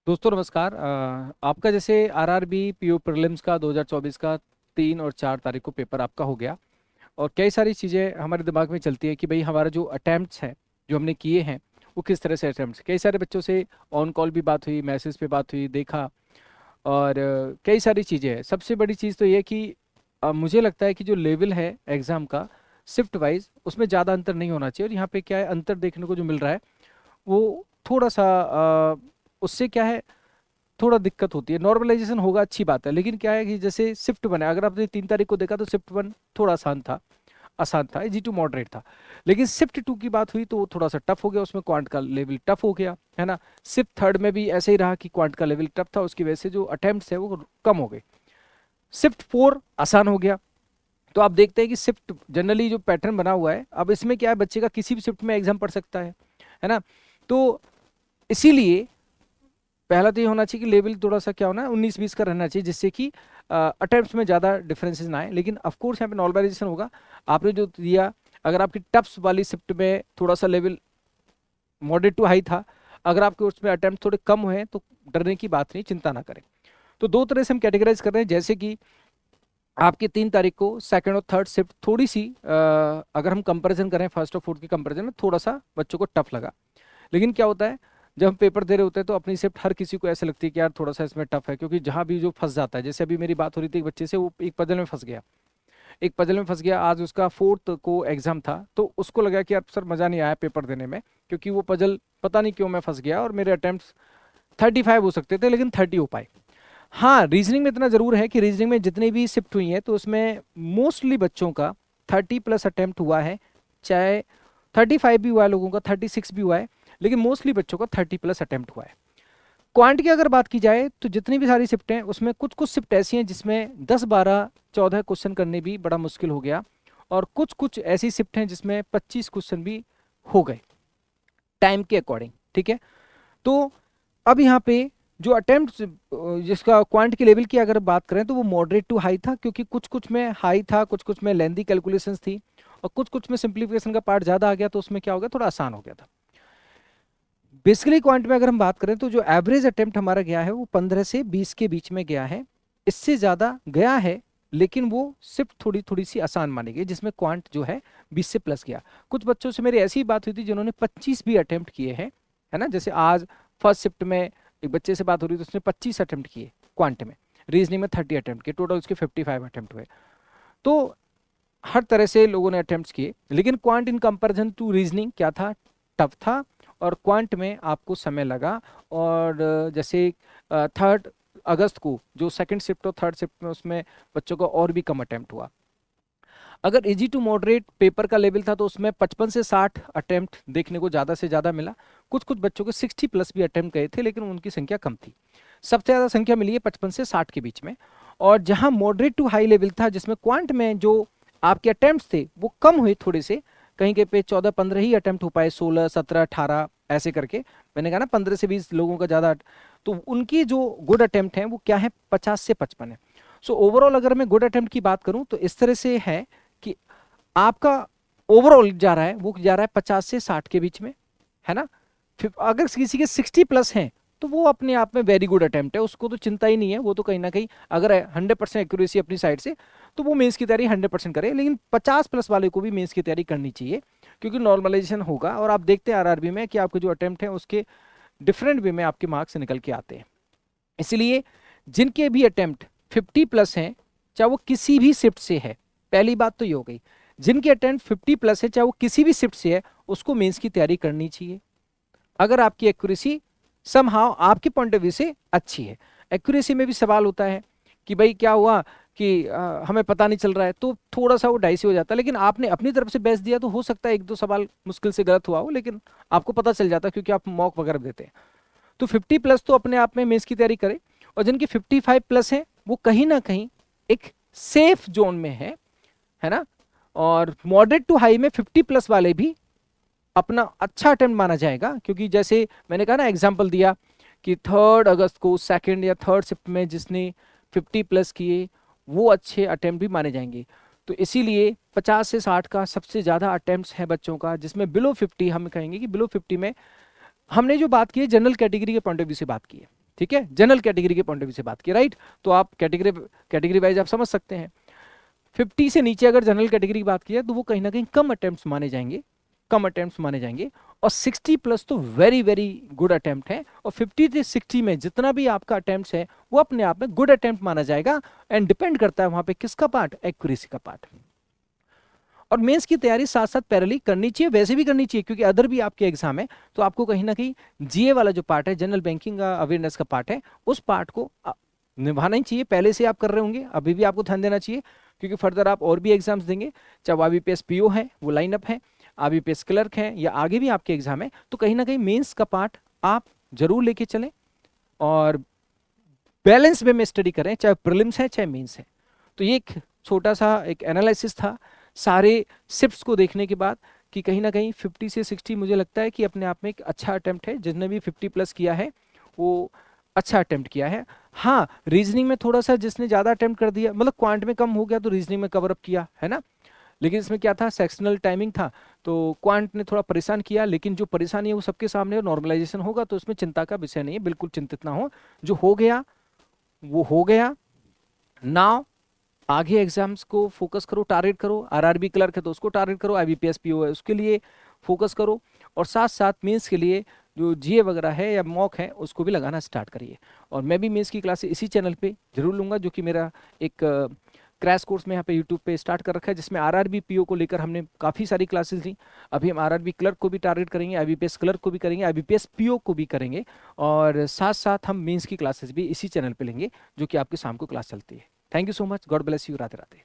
दोस्तों नमस्कार। आपका जैसे आरआरबी पीओ प्रीलिम्स का 2024 का 3 और 4 तारीख को पेपर आपका हो गया। और कई सारी चीज़ें हमारे दिमाग में चलती है कि भाई हमारा जो अटैम्प्ट्स हैं जो हमने किए हैं वो किस तरह से अटैम्प्ट्स। कई सारे बच्चों से ऑन कॉल भी बात हुई, मैसेज पे बात हुई, देखा। और कई सारी चीज़ें हैं। सबसे बड़ी चीज़ तो ये कि मुझे लगता है कि जो लेवल है एग्ज़ाम का शिफ्ट वाइज उसमें ज़्यादा अंतर नहीं होना चाहिए। और यहाँ पे क्या है, अंतर देखने को जो मिल रहा है वो थोड़ा सा उससे क्या है, थोड़ा दिक्कत होती है। नॉर्मलाइजेशन होगा, अच्छी बात है, लेकिन क्या है कि जैसे शिफ्ट वन है, अगर आपने 3 तारीख को देखा तो शिफ्ट वन थोड़ा आसान था, जी टू मॉडरेट था। लेकिन शिफ्ट टू की बात हुई तो वो थोड़ा सा टफ हो गया, उसमें क्वांट का लेवल टफ हो गया, है ना। शिफ्ट थर्ड में भी ऐसे ही रहा कि क्वांट का लेवल टफ था, उसकी वजह से जो अटेम्प्ट्स है वो कम हो गए। शिफ्ट फोर आसान हो गया। तो आप देखते हैं कि शिफ्ट जनरली जो पैटर्न बना हुआ है, अब इसमें क्या है, बच्चे का किसी भी शिफ्ट में एग्जाम पढ़ सकता है ना। तो इसीलिए पहला तो ये होना चाहिए कि लेवल थोड़ा सा क्या होना है, 19-20 का रहना चाहिए, जिससे कि अटेम्प्ट्स में ज़्यादा डिफरेंसेस ना आए। लेकिन ऑफ कोर्स यहाँ पे नॉर्मलाइजेशन होगा। आपने जो दिया, अगर आपकी टफ्स वाली शिफ्ट में थोड़ा सा लेवल मॉडरेट टू हाई था, अगर आपके उसमें अटेम्प्ट थोड़े कम हुए हैं तो डरने की बात नहीं, चिंता ना करें। तो दो तरह से हम कैटेगराइज कर रहे हैं। जैसे कि आपकी 3 तारीख को सेकंड और थर्ड शिफ्ट थोड़ी सी अगर हम कंपैरिजन करें फर्स्ट और फोर्थ के कंपैरिजन में, थोड़ा सा बच्चों को टफ लगा। लेकिन क्या होता है, जब हम पेपर दे रहे होते हैं तो अपनी शिफ्ट हर किसी को ऐसे लगती है कि यार थोड़ा सा इसमें टफ है, क्योंकि जहां भी जो फंस जाता है, जैसे अभी मेरी बात हो रही थी एक बच्चे से, वो एक पजल में फंस गया। आज उसका फोर्थ को एग्जाम था, तो उसको लगा कि यार सर मजा नहीं आया पेपर देने में, क्योंकि वो पजल पता नहीं क्यों मैं फंस गया और मेरे अटेम्प्ट 35 हो सकते थे लेकिन 30 हो पाए। हाँ, रीजनिंग में इतना जरूर है कि रीजनिंग में जितनी भी शिफ्ट हुई है तो उसमें मोस्टली बच्चों का 30+ अटेम्प्ट हुआ है। चाहे 35 भी हुआ है, लोगों का 36 भी हुआ है, लेकिन मोस्टली बच्चों का 30+ अटेम्प्ट हुआ है। क्वांट की अगर बात की जाए तो जितनी भी सारी शिफ्टें हैं उसमें कुछ कुछ शिफ्ट ऐसी हैं जिसमें 10, 12, 14 क्वेश्चन करने भी बड़ा मुश्किल हो गया। और कुछ कुछ ऐसी शिफ्ट हैं जिसमें 25 क्वेश्चन भी हो गए टाइम के अकॉर्डिंग, ठीक है। तो अब यहाँ पे जो अटेम्प्ट, जिसका क्वांट के लेवल की अगर बात करें तो वो मॉडरेट टू हाई था, क्योंकि कुछ कुछ में हाई था, कुछ कुछ में लेंदी कैलकुलेशंस थी, और कुछ कुछ में सिंप्लीफिकेशन का पार्ट ज्यादा आ गया, तो उसमें क्या हो गया, थोड़ा आसान हो गया था। बेसिकली क्वांट में अगर हम बात करें तो जो एवरेज अटेम्प्ट हमारा गया है वो 15 से 20 के बीच में गया है। इससे ज्यादा गया है, लेकिन वो सिर्फ थोड़ी थोड़ी सी आसान मानी गई, जिसमें क्वांट जो है 20 से प्लस गया। कुछ बच्चों से मेरी ऐसी बात हुई थी जिन्होंने 25 भी अटेम्प्ट किए हैं, है ना। जैसे आज फर्स्ट शिफ्ट में एक बच्चे से बात हो रही थी, उसने 25 अटेम्प्ट किए क्वांट में। रीजनिंग में 30 अटेम्प्ट किए, टोटल उसके 55 अटेम्प्ट हुए। तो हर तरह से लोगों ने अटेम्प्ट किए, लेकिन quant in comparison to reasoning क्या था, टफ था। और क्वांट में आपको समय लगा। और जैसे 3 अगस्त को जो सेकंड शिफ्ट और थर्ड शिफ्ट में, उसमें बच्चों का और भी कम अटेम्प्ट हुआ। अगर इजी टू मॉडरेट पेपर का लेवल था तो उसमें 55 से 60 अटेम्प्ट देखने को ज़्यादा से ज़्यादा मिला। कुछ कुछ बच्चों के 60+ भी अटेम्प्ट गए थे, लेकिन उनकी संख्या कम थी। सबसे ज़्यादा संख्या मिली है 55 से 60 के बीच में। और जहां मॉडरेट टू हाई लेवल था, जिसमें क्वांट में जो आपके अटेम्प्ट थे वो कम हुए थोड़े से, कहीं के पे 14-15 ही अटेम्प्ट हो पाए, 16, 17, 18 ऐसे करके। मैंने कहा ना 15 से 20 लोगों का ज़्यादा। तो उनकी जो गुड अटेम्प्ट हैं वो क्या है, 50 से 55 है। सो ओवरऑल अगर मैं गुड अटेम्प्ट की बात करूं तो इस तरह से है कि आपका ओवरऑल जा रहा है, वो जा रहा है 50 से 60 के बीच में, है ना। फिर अगर किसी के 60+ हैं तो वो अपने आप में वेरी गुड अटेम्प्ट है, उसको तो चिंता ही नहीं है। वो तो कहीं ना कहीं अगर 100% एक्यूरेसी अपनी साइड से, तो वो मेंस की तैयारी 100% करे। लेकिन 50+ वाले को भी मेंस की तैयारी करनी चाहिए, क्योंकि नॉर्मलाइजेशन होगा। और आप देखते हैं आरआरबी में कि आपके जो अटेम्प्ट हैं उसके डिफरेंट वे में आपके मार्क्स निकल के आते हैं। इसलिए जिनके भी अटेम्प्ट 50+ हैं, चाहे वो किसी भी शिफ्ट से है, पहली बात तो ये हो गई, जिनके अटेम्प्ट 50+ है चाहे वो किसी भी शिफ्ट से है, उसको मेंस की तैयारी करनी चाहिए। अगर आपकी एक्यूरेसी समहाउ आपके पॉइंट ऑफ व्यू से अच्छी है। एक्यूरेसी में भी सवाल होता है कि भाई क्या हुआ कि हमें पता नहीं चल रहा है, तो थोड़ा सा वो डाइसी हो जाता है। लेकिन आपने अपनी तरफ से बेस्ट दिया तो हो सकता है 1-2 सवाल मुश्किल से गलत हुआ हो, लेकिन आपको पता चल जाता है क्योंकि आप मॉक वगैरह देते हैं। तो 50+ तो अपने आप में मेंस की तैयारी करें। और जिनकी 55+ है वो कहीं ना कहीं एक सेफ जोन में है ना। और मॉडरेट टू हाई में 50+ वाले भी अपना अच्छा अटेम्प्ट माना जाएगा, क्योंकि जैसे मैंने कहा ना, एग्जाम्पल दिया कि 3 अगस्त को सेकंड या थर्ड शिफ्ट में जिसने 50+ किए वो अच्छे अटेम्प्ट भी माने जाएंगे। तो इसीलिए 50 से 60 का सबसे ज़्यादा अटेम्प्ट है बच्चों का, जिसमें बिलो 50 हम कहेंगे कि बिलो 50 में हमने जो बात की है जनरल कैटेगरी के पॉइंट ऑफ व्यू से बात की है। ठीक है, जनरल कैटेगरी के पॉइंट ऑफ व्यू से बात की, राइट। तो आप कैटेगरी वाइज आप समझ सकते हैं। 50 से नीचे अगर जनरल कैटेगरी की बात की है तो वो कहीं ना कहीं कम अटेम्प्ट्स माने जाएंगे, कम अटेम्प्ट्स माने जाएंगे। और 60 प्लस तो वेरी वेरी गुड अटेम्प्ट है, और 50 से 60 में जितना भी आपका अटेम्प्ट्स है वो अपने आप में गुड अटेम्प्ट माना जाएगा। एंड डिपेंड करता है वहां पे किसका पार्ट, एक्यूरेसी का पार्ट। और मेंस की तैयारी साथ साथ पैरेलली करनी चाहिए, वैसे भी करनी चाहिए, क्योंकि अदर भी आपके एग्जाम है, तो आपको कहीं ना कहीं जीए वाला जो पार्ट है, जनरल बैंकिंग का अवेयरनेस का पार्ट है, उस पार्ट को निभाना ही चाहिए। पहले से आप कर रहे होंगे, अभी भी आपको ध्यान देना चाहिए, क्योंकि फर्दर आप और भी एग्जाम्स देंगे, चाहे वो आईबीपीएस पीओ है, वो लाइनअप है, आईबीपीएस क्लर्क है, या आगे भी आपके एग्जाम है, तो कहीं ना कहीं मेंस का पार्ट आप जरूर लेके चलें और बैलेंस वे में स्टडी करें, चाहे प्रीलिम्स है चाहे मेंस है। तो ये एक छोटा सा एक एनालिसिस था सारे शिफ्ट्स को देखने के बाद, कि कहीं ना कहीं 50 से 60 मुझे लगता है कि अपने आप में एक अच्छा अटेम्प्ट है। जिसने भी 50 प्लस किया है वो अच्छा अटेम्प्ट किया है। हाँ, रीजनिंग में थोड़ा सा जिसने ज़्यादा अटेम्प्ट कर दिया, मतलब क्वांट में कम हो गया तो रीजनिंग में कवर अप किया है ना, लेकिन इसमें क्या था, सेक्शनल टाइमिंग था, तो क्वांट ने थोड़ा परेशान किया। लेकिन जो परेशानी है वो सबके सामने, नॉर्मलाइजेशन होगा, तो इसमें चिंता का विषय नहीं है, बिल्कुल चिंतित ना हो। जो हो गया वो हो गया। नाउ आगे एग्जाम्स को फोकस करो, टारगेट करो। आरआरबी क्लर्क है तो उसको टारगेट करो, आईबीपीएस पीओ है उसके लिए फोकस करो, और साथ साथ मेंस के लिए जो जीए वगैरह है या मॉक है उसको भी लगाना स्टार्ट करिए। और मैं भी मेंस की क्लासेस इसी चैनल पे जरूर लूंगा, जो कि मेरा एक क्रैश कोर्स में यहाँ पे यूट्यूब पे स्टार्ट कर रखा है, जिसमें आरआरबी पीओ को लेकर हमने काफ़ी सारी क्लासेस ली। अभी हम आरआरबी क्लर्क को भी टारगेट करेंगे, आईबीपीएस क्लर्क को भी करेंगे, आईबीपीएस पीओ को भी करेंगे, और साथ साथ हम मेंस की क्लासेस भी इसी चैनल पे लेंगे, जो कि आपकी शाम को क्लास चलती है। Thank you so much, God bless you, Radhe Radhe.